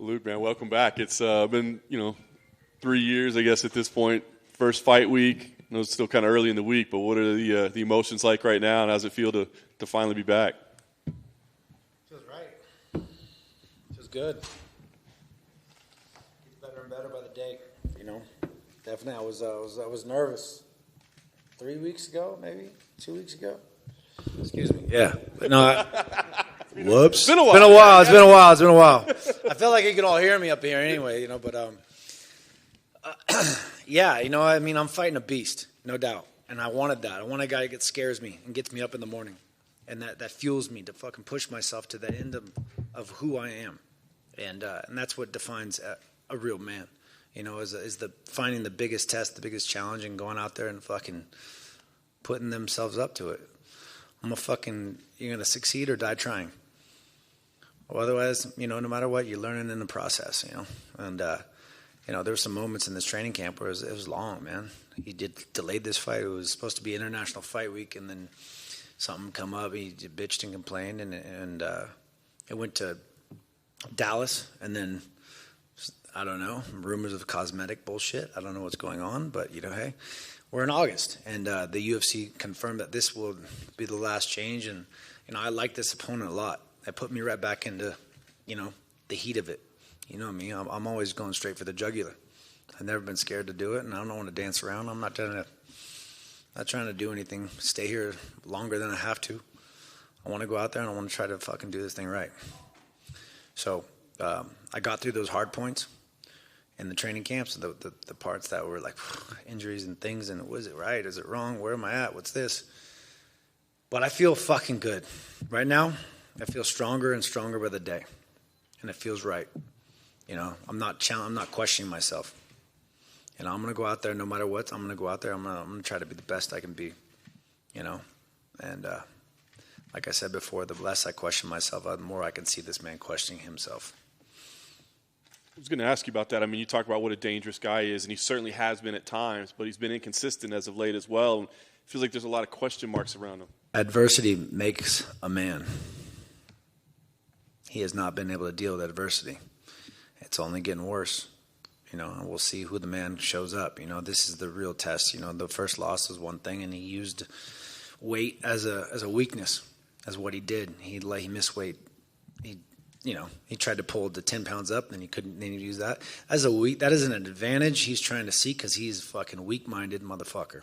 Luke, man, welcome back. It's been, 3 years, I guess, at this point. First fight week. I know it's still kind of early in the week, but what are the emotions like right now, and how does it feel to finally be back? Feels right. Feels good. Gets better and better by the day. Definitely. I was nervous 3 weeks ago, maybe 2 weeks ago. Excuse me. Yeah, but no. Whoops. It's been a while. It's been a while. I feel like you can all hear me up here anyway, but yeah, I'm fighting a beast, no doubt. And I wanted that. I want a guy that scares me and gets me up in the morning. And that fuels me to fucking push myself to that end of who I am. And that's what defines a real man, is the finding the biggest test, the biggest challenge, and going out there and fucking putting themselves up to it. You're going to succeed or die trying. Well, otherwise, no matter what, you're learning in the process, And, there were some moments in this training camp where it was long, man. He delayed this fight. It was supposed to be International Fight Week, and then something come up. He bitched and complained, and it went to Dallas, and then, I don't know, rumors of cosmetic bullshit. I don't know what's going on, but, hey. We're in August, and the UFC confirmed that this will be the last change. And, I like this opponent a lot. It put me right back into, the heat of it. You know me. I'm always going straight for the jugular. I've never been scared to do it, and I don't want to dance around. I'm not trying to do anything. Stay here longer than I have to. I want to go out there, and I want to try to fucking do this thing right. So I got through those hard points in the training camps, the parts that were like injuries and things, and was it right? Is it wrong? Where am I at? What's this? But I feel fucking good. Right now, I feel stronger and stronger by the day. And it feels right. I'm not questioning myself. I'm going to go out there no matter what. I'm going to go out there. I'm going to try to be the best I can be. And like I said before, the less I question myself, the more I can see this man questioning himself. I was going to ask you about that. I mean, you talk about what a dangerous guy is, and he certainly has been at times, but he's been inconsistent as of late as well. And it feels like there's a lot of question marks around him. Adversity makes a man. He has not been able to deal with adversity. It's only getting worse. And we'll see who the man shows up. This is the real test. The first loss was one thing, and he used weight as a weakness, as what he did. He missed weight. He tried to pull the 10 pounds up, and he couldn't. Then he used that that is an advantage he's trying to seek because he's fucking weak-minded motherfucker.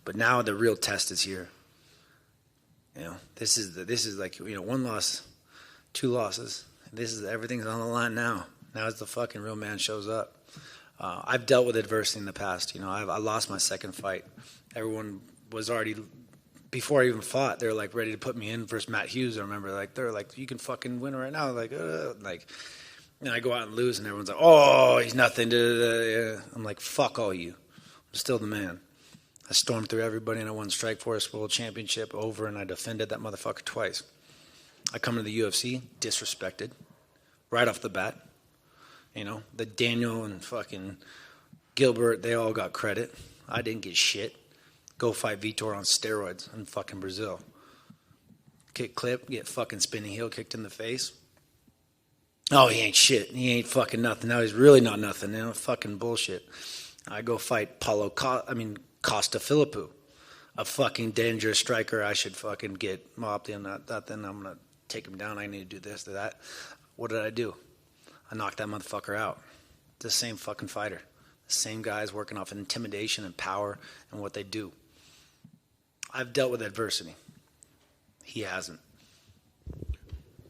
But now the real test is here. This is like one loss, 2 losses. Everything's on the line now. Now as the fucking real man shows up. I've dealt with adversity in the past. I lost my second fight. Everyone was already. Before I even fought, they were like ready to put me in versus Matt Hughes. I remember, they're like, you can fucking win right now. And I go out and lose, and everyone's like, oh, he's nothing. I'm like, fuck all you. I'm still the man. I stormed through everybody, and I won Strikeforce World Championship over, and I defended that motherfucker twice. I come to the UFC, disrespected, right off the bat. The Daniel and fucking Gilbert, they all got credit. I didn't get shit. Go fight Vitor on steroids in fucking Brazil. Kick clip, get fucking spinning heel kicked in the face. Oh, he ain't shit. He ain't fucking nothing. Now he's really not nothing. Fucking bullshit. I go fight Costa Philippou, a fucking dangerous striker. I should fucking get mopped in that. Then I'm gonna take him down. I need to do this, do that. What did I do? I knocked that motherfucker out. The same fucking fighter. The same guys working off intimidation and power and what they do. I've dealt with adversity. He hasn't.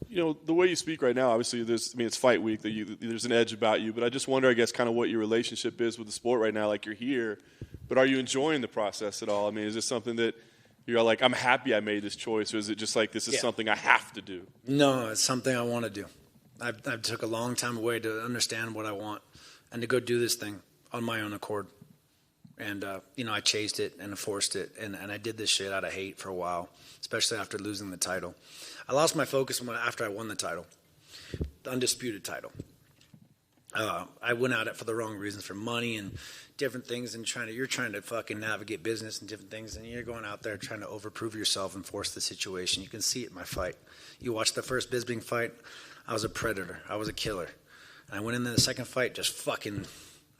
The way you speak right now, obviously, it's fight week. There's an edge about you, but I just wonder, I guess, kind of what your relationship is with the sport right now. Like, you're here, but are you enjoying the process at all? I mean, is this something that you're like, I'm happy I made this choice, or is it just like, this is something I have to do? No, it's something I want to do. I've took a long time away to understand what I want and to go do this thing on my own accord. And, I chased it and forced it, and I did this shit out of hate for a while, especially after losing the title. I lost my focus after I won the title, the undisputed title. I went at it for the wrong reasons, for money and different things, and you're trying to fucking navigate business and different things, and you're going out there trying to overprove yourself and force the situation. You can see it in my fight. You watch the first Bisping fight, I was a predator. I was a killer. And I went into the second fight just fucking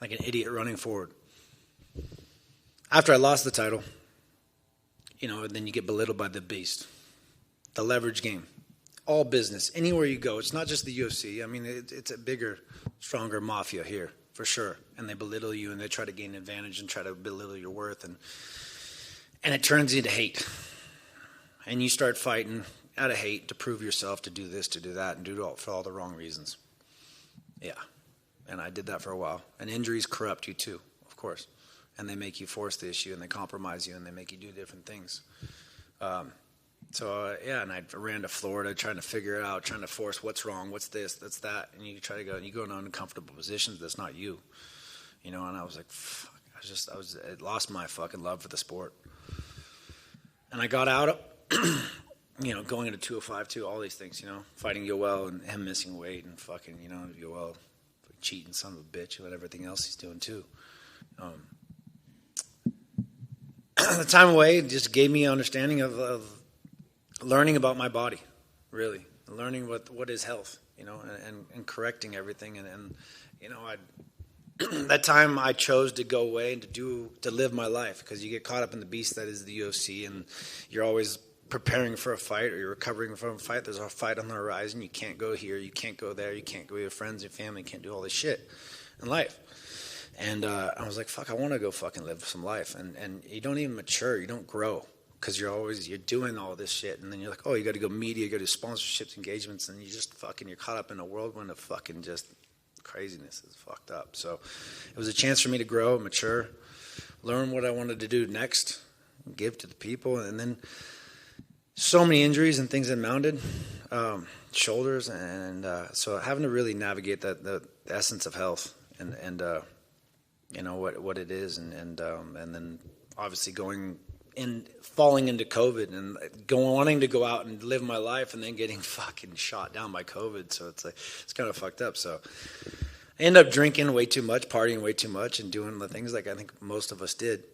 like an idiot running forward. After I lost the title, then you get belittled by the beast. The leverage game. All business. Anywhere you go. It's not just the UFC. I mean, it's a bigger, stronger mafia here, for sure. And they belittle you, and they try to gain advantage and try to belittle your worth. And it turns into hate. And you start fighting out of hate to prove yourself, to do this, to do that, and do it for all the wrong reasons. Yeah. And I did that for a while. And injuries corrupt you too, of course. And they make you force the issue, and they compromise you, and they make you do different things. And I ran to Florida trying to figure it out, trying to force what's wrong, what's this, that's that. And you try to go, and you go in uncomfortable positions that's not you. And I was like, fuck, I lost my fucking love for the sport. And I got out of, going into 205 too, all these things, fighting Yoel and him missing weight and fucking, Yoel cheating son of a bitch and everything else he's doing too. The time away just gave me an understanding of learning about my body, really, learning what is health, and correcting everything. And that time I chose to go away and to live my life, because you get caught up in the beast that is the UFC, and you're always preparing for a fight, or you're recovering from a fight. There's a fight on the horizon. You can't go here. You can't go there. You can't go with your friends, your family. You can't do all this shit in life. And I was like, fuck, I want to go fucking live some life. And you don't even mature. You don't grow, because you're doing all this shit. And then you're like, oh, you got to go media, you got to do sponsorships, engagements, and you're caught up in a whirlwind of fucking just craziness. Is fucked up. So it was a chance for me to grow, mature, learn what I wanted to do next, give to the people. And then so many injuries and things that mounted, shoulders, and so having to really navigate the essence of health and what it is, and then obviously falling into COVID and wanting to go out and live my life, and then getting fucking shot down by COVID. So it's kind of fucked up. So I ended up drinking way too much, partying way too much, and doing the things like I think most of us did.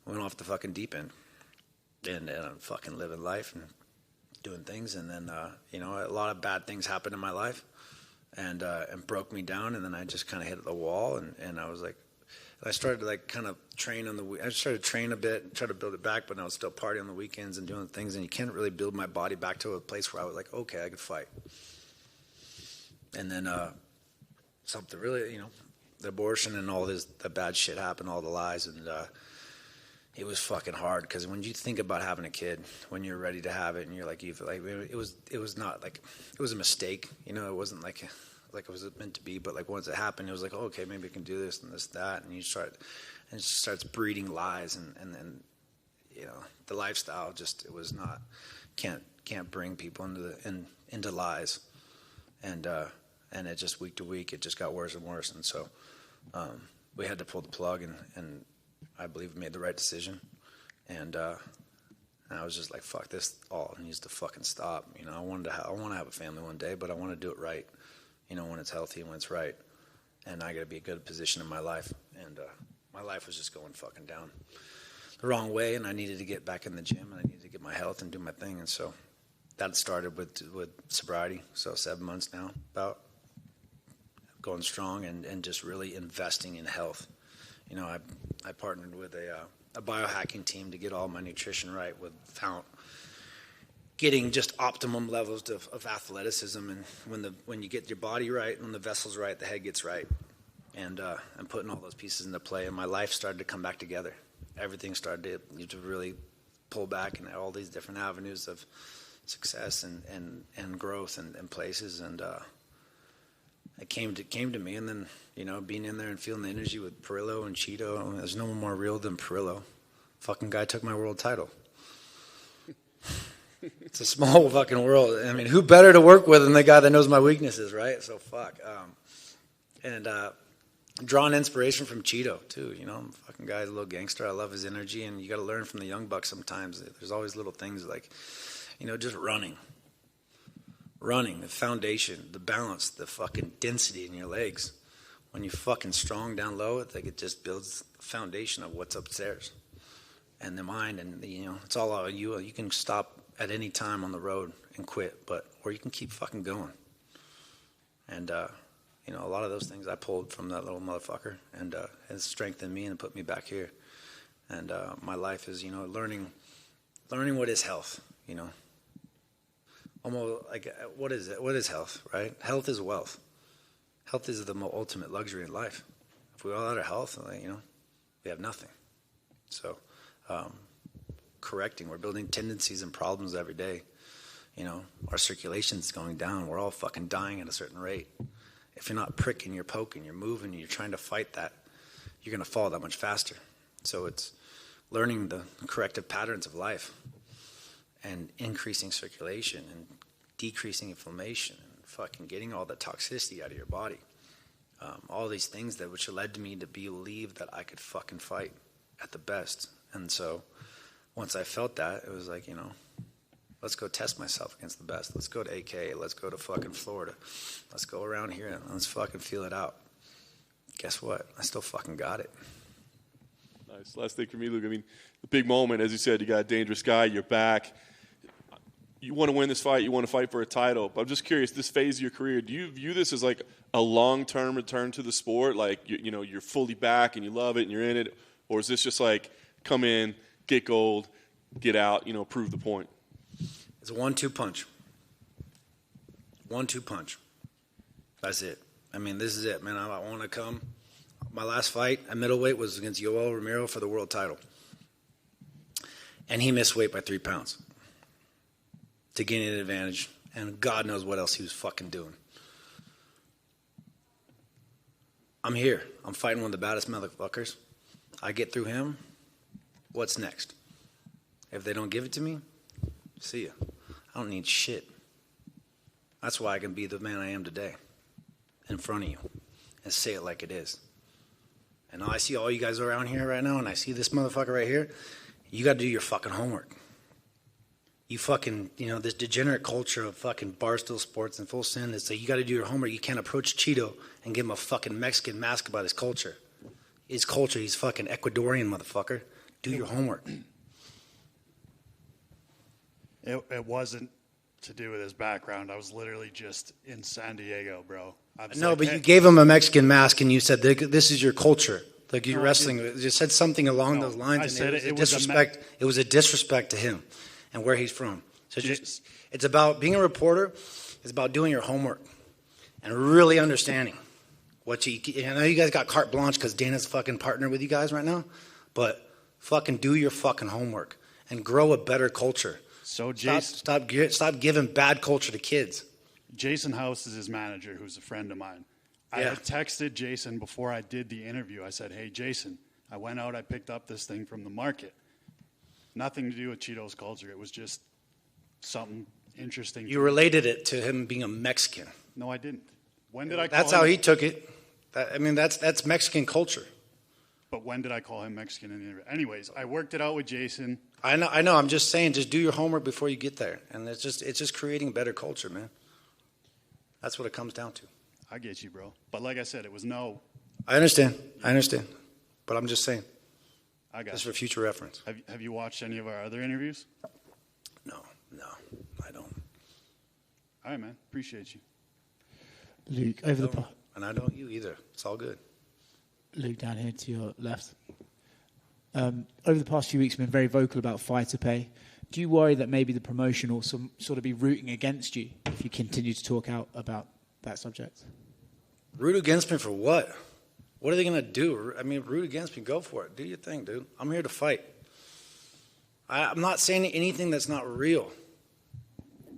Went off the fucking deep end. And I'm fucking living life and doing things, and then a lot of bad things happened in my life, and broke me down, and then I just kind of hit the wall, and I was like, I started to kind of train I started to train a bit, try to build it back, but I was still partying on the weekends and doing things, and you can't really build my body back to a place where I was like, okay, I could fight. And then something really, the abortion and all the bad shit happened, all the lies, and it was fucking hard, because when you think about having a kid, when you're ready to have it, and you're like, it was not like, it was a mistake, it wasn't like it was meant to be, but like once it happened, it was like, oh, okay, maybe I can do this and this, that, and it starts breeding lies, and the lifestyle it was not, can't bring people into lies, and it just week to week, it just got worse and worse, and so we had to pull the plug, and I believe we made the right decision, and I was just like, fuck, this all needs to fucking stop. I want to have a family one day, but I want to do it right, when it's healthy and when it's right, and I got to be a good position in my life, and my life was just going fucking down the wrong way, and I needed to get back in the gym, and I needed to get my health and do my thing, and so that started with sobriety, so 7 months now, about going strong and just really investing in health. I partnered with a biohacking team to get all my nutrition right, without getting just optimum levels of athleticism. And when you get your body right, when the vessel's right, the head gets right, and putting all those pieces into play, and my life started to come back together. Everything started to really pull back in all these different avenues of success and growth and places, and it came to me, and then being in there and feeling the energy with Perillo and Cheeto. There's no one more real than Perillo. Fucking guy took my world title. It's a small fucking world. I mean, who better to work with than the guy that knows my weaknesses, right? So fuck. Drawing inspiration from Cheeto too. Fucking guy's a little gangster. I love his energy, and you got to learn from the young bucks sometimes. There's always little things like, just running, the foundation, the balance, the fucking density in your legs. when you're fucking strong down low, it's like it just builds the foundation of what's upstairs. And the mind, and it's all out of you. You can stop at any time on the road and quit, or you can keep fucking going. And a lot of those things I pulled from that little motherfucker, and has strengthened me and put me back here. And my life is, learning what is health. Almost like what is it? What is health? Right? Health is wealth. Health is the ultimate luxury in life. If we're all out of health, we have nothing. So. Correcting. We're building tendencies and problems every day. Our circulation's going down. We're all fucking dying at a certain rate. If you're not pricking, you're poking, you're moving, you're trying to fight that, you're going to fall that much faster. So it's learning the corrective patterns of life and increasing circulation and decreasing inflammation and fucking getting all the toxicity out of your body. All these things which led to me to believe that I could fucking fight at the best. And so once I felt that, it was like, let's go test myself against the best. Let's go to AK. Let's go to fucking Florida. Let's go around here and let's fucking feel it out. Guess what? I still fucking got it. Nice. Last thing for me, Luke. I mean, the big moment, as you said, you got a dangerous guy, you're back. You want to win this fight. You want to fight for a title. But I'm just curious, this phase of your career, do you view this as like a long-term return to the sport? Like, you're fully back and you love it and you're in it? Or is this just like, come in, get gold, get out, prove the point? It's a 1-2 punch. 1-2 punch. That's it. I mean, this is it, man. I want to come. My last fight at middleweight was against Yoel Romero for the world title. And he missed weight by 3 pounds to gain an advantage. And God knows what else he was fucking doing. I'm here. I'm fighting one of the baddest motherfuckers. I get through him. What's next? If they don't give it to me, see ya. I don't need shit. That's why I can be the man I am today in front of you and say it like it is. And I see all you guys around here right now, and I see this motherfucker right here. You got to do your fucking homework. You fucking, this degenerate culture of fucking Barstool Sports and Full Send is that you got to do your homework. You can't approach Cheeto and give him a fucking Mexican mask about his culture. His culture, he's fucking Ecuadorian, motherfucker. Do your homework. It wasn't to do with his background. I was literally just in San Diego, bro. No, but you gave him a Mexican mask and you said, this is your culture. Like you're wrestling. You said something along those lines. I said it was a disrespect. It was a disrespect to him and where he's from. So it's about being a reporter. It's about doing your homework and really understanding what I know you guys got carte blanche because Dana's fucking partner with you guys right now, but fucking do your fucking homework and grow a better culture. So Jason, stop giving bad culture to kids. Jason House is his manager, who's a friend of mine. I had texted Jason before I did the interview. I said, hey, Jason, I went out, I picked up this thing from the market. Nothing to do with Cheeto's culture. It was just something interesting. You related it to him being a Mexican. No, I didn't. When did I call That's him? how he took it. That's Mexican culture. But when did I call him Mexican in the interview? Anyways, I worked it out with Jason. I know. I'm just saying, just do your homework before you get there. And it's just creating a better culture, man. That's what it comes down to. I get you, bro. But like I said, it was no. I understand. But I'm just saying. I got just you. for future reference. Have you watched any of our other interviews? No, I don't. All right, man. Appreciate you. Luke, and I don't you either. It's all good. Luke, down here to your left. Over the past few weeks, you've been very vocal about fighter pay. Do you worry that maybe the promotion will sort of be rooting against you if you continue to talk out about that subject? Root against me for what? What are they going to do? I mean, root against me, go for it. Do your thing, dude. I'm here to fight. I'm not saying anything that's not real.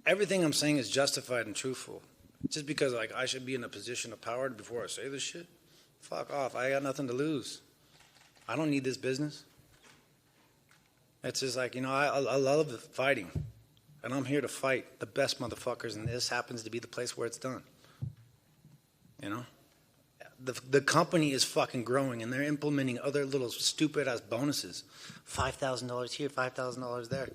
Everything I'm saying is justified and truthful. Just because I should be in a position of power before I say this shit? Fuck off. I got nothing to lose. I don't need this business. It's just I love fighting. And I'm here to fight the best motherfuckers, and this happens to be the place where it's done. The company is fucking growing, and they're implementing other little stupid-ass bonuses. $5,000 here, $5,000 there.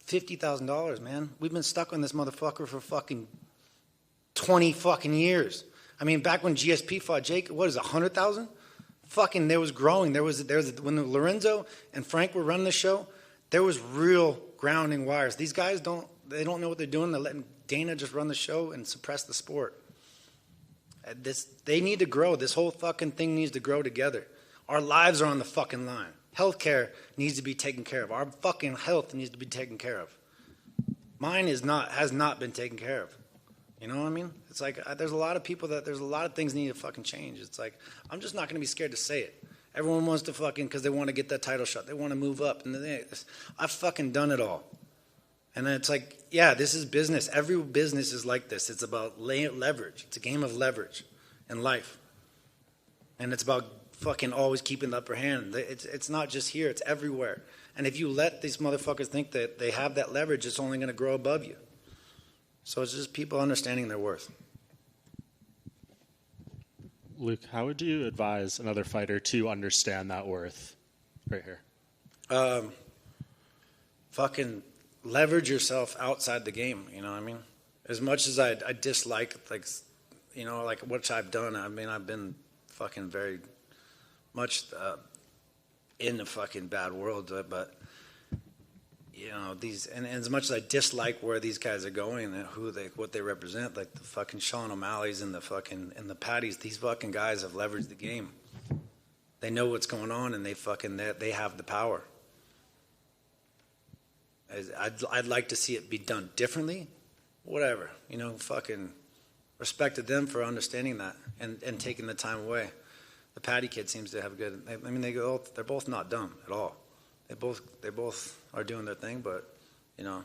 $50,000, man. We've been stuck on this motherfucker for fucking 20 fucking years. I mean, back when GSP fought Jake, what is it, 100,000? Fucking, there was growing. There was when Lorenzo and Frank were running the show, there was real grounding wires. These guys don't know what they're doing. They're letting Dana just run the show and suppress the sport. They need to grow. This whole fucking thing needs to grow together. Our lives are on the fucking line. Healthcare needs to be taken care of. Our fucking health needs to be taken care of. Mine has not been taken care of. You know what I mean? It's like there's a lot of things need to fucking change. It's like I'm just not going to be scared to say it. Everyone wants to fucking, because they want to get that title shot. They want to move up. And I've fucking done it all. And then it's like, yeah, this is business. Every business is like this. It's about leverage. It's a game of leverage in life. And it's about fucking always keeping the upper hand. It's not just here. It's everywhere. And if you let these motherfuckers think that they have that leverage, it's only going to grow above you. So it's just people understanding their worth. Luke, how would you advise another fighter to understand that worth right here? Fucking leverage yourself outside the game, you know what I mean? As much as I dislike, like, you know, like what I've done, I mean, I've been fucking very much in the fucking bad world, but, you know, and as much as I dislike where these guys are going and what they represent, like the fucking Sean O'Malley's and the Patties, these fucking guys have leveraged the game. They know what's going on, and they have the power. I'd like to see it be done differently, whatever, you know, fucking respect to them for understanding that and taking the time away. The Patty kid seems to have good, I mean, they're both not dumb at all. They both are doing their thing, but, you know,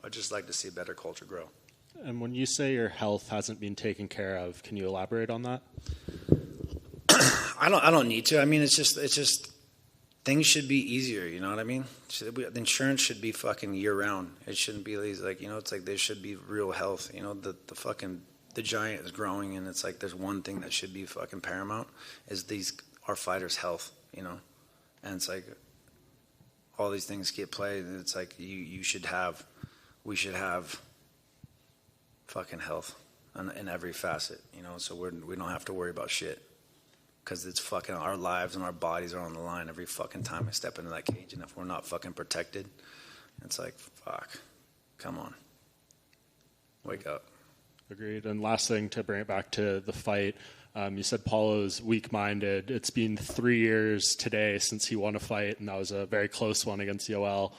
I'd just like to see a better culture grow. And when you say your health hasn't been taken care of, can you elaborate on that? I don't need to. I mean, it's just things should be easier, you know what I mean? The insurance should be fucking year-round. It shouldn't be like, you know, it's like there should be real health. You know, the giant is growing, and it's like there's one thing that should be fucking paramount is our fighters' health, you know? And it's like all these things get played, and it's like we should have fucking health in every facet, you know, so we don't have to worry about shit. Because it's fucking our lives and our bodies are on the line every fucking time we step into that cage. And if we're not fucking protected, it's like, fuck, come on. Wake up. Agreed. And last thing, to bring it back to the fight, you said Paulo's weak-minded. It's been 3 years today since he won a fight, and that was a very close one against Yoel.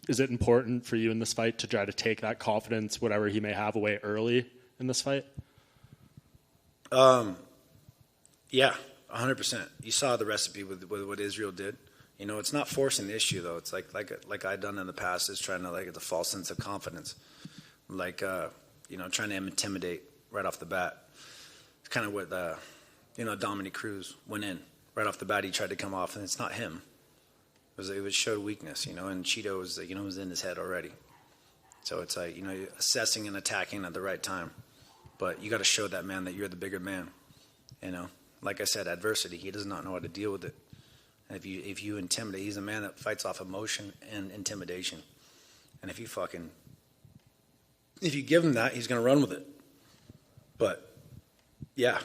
Is it important for you in this fight to try to take that confidence, whatever he may have, away early in this fight? Yeah, 100%. You saw the recipe with what Israel did. You know, it's not forcing the issue, though. It's like I've done in the past, is trying to, like, the false sense of confidence. Like, you know, trying to intimidate right off the bat. It's kind of what, you know, Dominic Cruz went in. Right off the bat, he tried to come off, and it's not him. It showed weakness, you know, and Cheeto was, you know, was in his head already. So it's like, you know, assessing and attacking at the right time. But you got to show that man that you're the bigger man, you know. Like I said, adversity, he does not know how to deal with it. And if you intimidate, he's a man that fights off emotion and intimidation. And if you give him that, he's going to run with it. But yeah,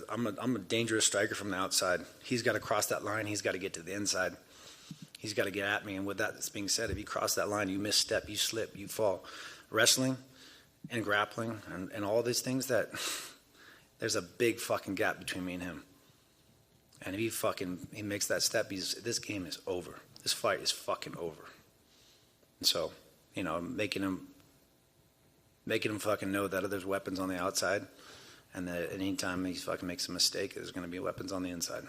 I'm a dangerous striker from the outside. He's got to cross that line. He's got to get to the inside. He's got to get at me. And with that being said, if you cross that line, you misstep, you slip, you fall. Wrestling and grappling and all these things that there's a big fucking gap between me and him. And if he makes that step, this game is over. This fight is fucking over. And so, you know, making him fucking know that there's weapons on the outside, and that any time he fucking makes a mistake, there's going to be weapons on the inside.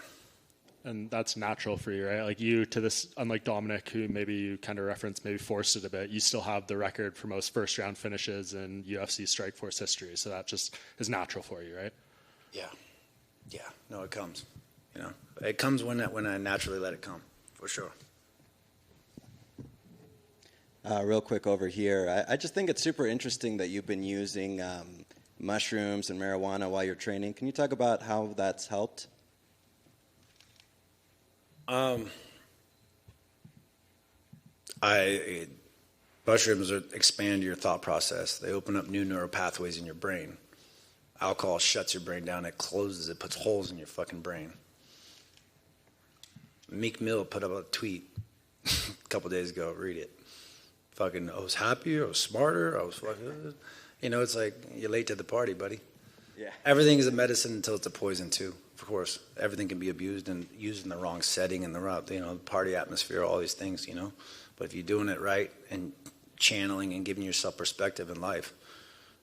And that's natural for you, right? Like you, to this, unlike Dominic, who maybe you kind of referenced, maybe forced it a bit, you still have the record for most first-round finishes in UFC Strikeforce history. So that just is natural for you, right? Yeah. No, it comes. You know, it comes when I naturally let it come, for sure. Real quick over here, I just think it's super interesting that you've been using mushrooms and marijuana while you're training. Can you talk about how that's helped? Mushrooms expand your thought process. They open up new neural pathways in your brain. Alcohol shuts your brain down. It closes. It puts holes in your fucking brain. Meek Mill put up a tweet a couple days ago. Read it. Fucking, I was happier. I was smarter. I was fucking, it's like you're late to the party, buddy. Yeah. Everything is a medicine until it's a poison too. Of course, everything can be abused and used in the wrong setting and the wrong, party atmosphere, all these things, But if you're doing it right and channeling and giving yourself perspective in life,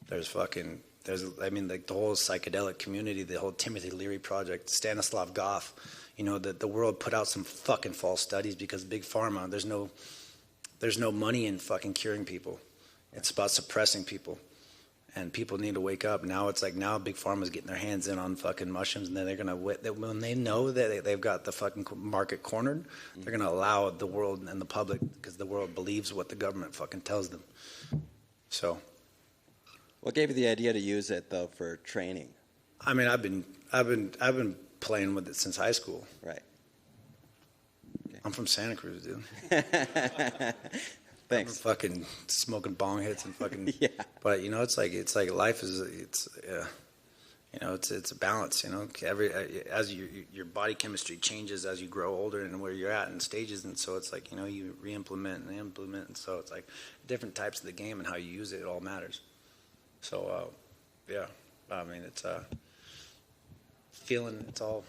the whole psychedelic community, the whole Timothy Leary project, Stanislav Grof, the world put out some fucking false studies because Big Pharma, there's no money in fucking curing people. It's about suppressing people. And people need to wake up. Now it's like Big Pharma's getting their hands in on fucking mushrooms, and then they're gonna, when they know that they've got the fucking market cornered, they're gonna allow the world and the public, because the world believes what the government fucking tells them. So, what gave you the idea to use it though for training? I mean, I've been playing with it since high school. Right. Okay. I'm from Santa Cruz, dude. Thanks. I'm fucking smoking bong hits and fucking. Yeah. But it's like life is it's a balance. As your body chemistry changes as you grow older and where you're at in stages, and so it's like you re-implement and implement, and so it's like different types of the game and how you use it. It all matters. So yeah, I mean it's feeling. It's all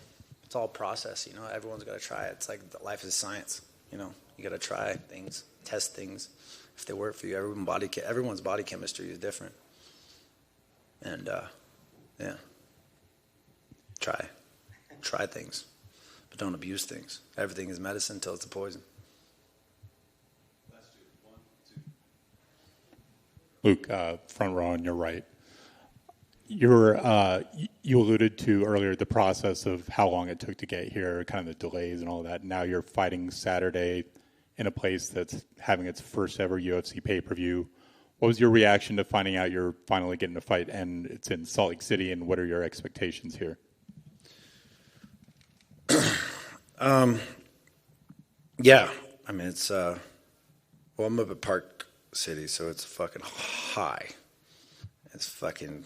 process. Everyone's got to try it. It's like life is science. You got to try things, test things. If they work for you, everyone's body chemistry is different. And yeah, try things, but don't abuse things. Everything is medicine until it's a poison. Luke, front row on your right. You alluded to earlier the process of how long it took to get here, kind of the delays and all that. Now you're fighting Saturday in a place that's having its first ever UFC pay-per-view. What was your reaction to finding out you're finally getting a fight and it's in Salt Lake City, and what are your expectations here? Yeah, I mean, it's, I'm up at Park City, so it's fucking high. It's fucking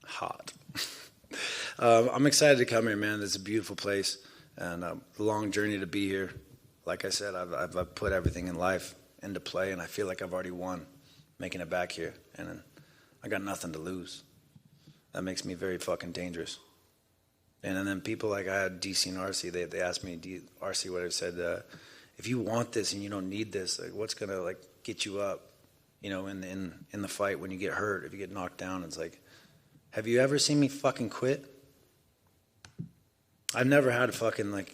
hot. I'm excited to come here, man. It's a beautiful place and a long journey to be here. Like I said, I've put everything in life into play, and I feel like I've already won making it back here. And I got nothing to lose. That makes me very fucking dangerous. And then people like I had DC and RC, they asked me, RC, what I said, if you want this and you don't need this, like, what's going to get you up, in the fight when you get hurt, if you get knocked down? It's like, have you ever seen me fucking quit? I've never had a fucking,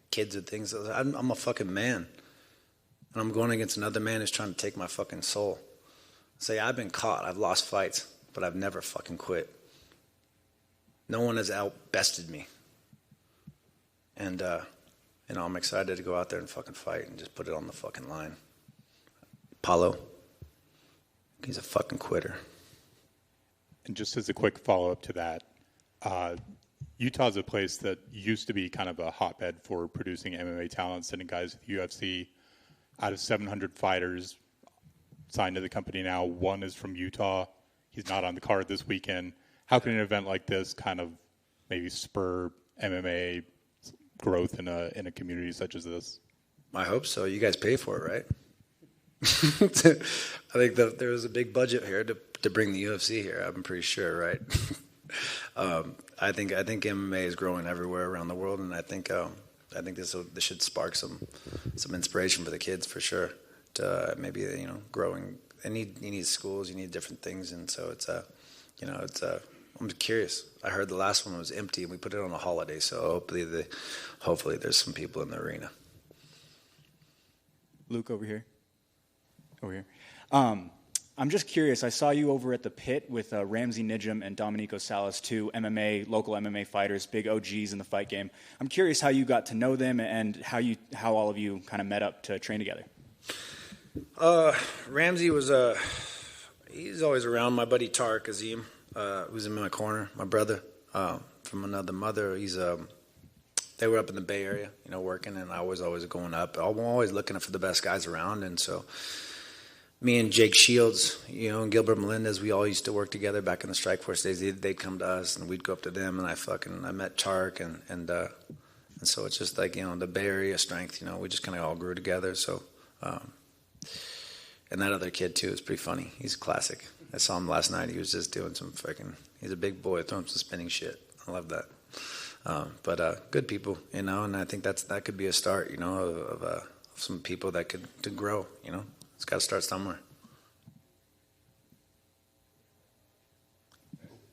kids and things. I'm a fucking man. And I'm going against another man who's trying to take my fucking soul. Say, I've been caught. I've lost fights, but I've never fucking quit. No one has outbested me. And, I'm excited to go out there and fucking fight and just put it on the fucking line. Paulo, he's a fucking quitter. And just as a quick follow-up to that, Utah's a place that used to be kind of a hotbed for producing MMA talent, sending guys to the UFC. Out of 700 fighters signed to the company now, one is from Utah. He's not on the card this weekend. How can an event like this kind of maybe spur MMA growth in a community such as this? I hope so. You guys pay for it, right? I think that there was a big budget here to bring the UFC here. I'm pretty sure, right? I think MMA is growing everywhere around the world, and I think this should spark some inspiration for the kids for sure. To maybe growing. You need schools, you need different things, and so I'm curious. I heard the last one was empty, and we put it on a holiday, so hopefully there's some people in the arena. Luke, over here. I'm just curious. I saw you over at the Pit with Ramsey Nijam and Dominico Salas, two local MMA fighters, big OGs in the fight game. I'm curious how you got to know them and how all of you kind of met up to train together. Ramsey was he's always around. My buddy Tariq Azim, who's in my corner, my brother from another mother. They were up in the Bay Area, working, and I was always going up. I'm always looking for the best guys around, and so me and Jake Shields, and Gilbert Melendez, we all used to work together back in the Strikeforce days. They'd come to us, and we'd go up to them, and I met Chark, and so it's just like, the Bay Area strength, we just kind of all grew together. So, and that other kid too is pretty funny. He's a classic. I saw him last night. He was just doing some he's a big boy, throwing some spinning shit. I love that. But good people, and I think that could be a start, of some people that could to grow, It's got to start somewhere.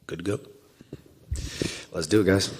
Good to go. Let's do it, guys.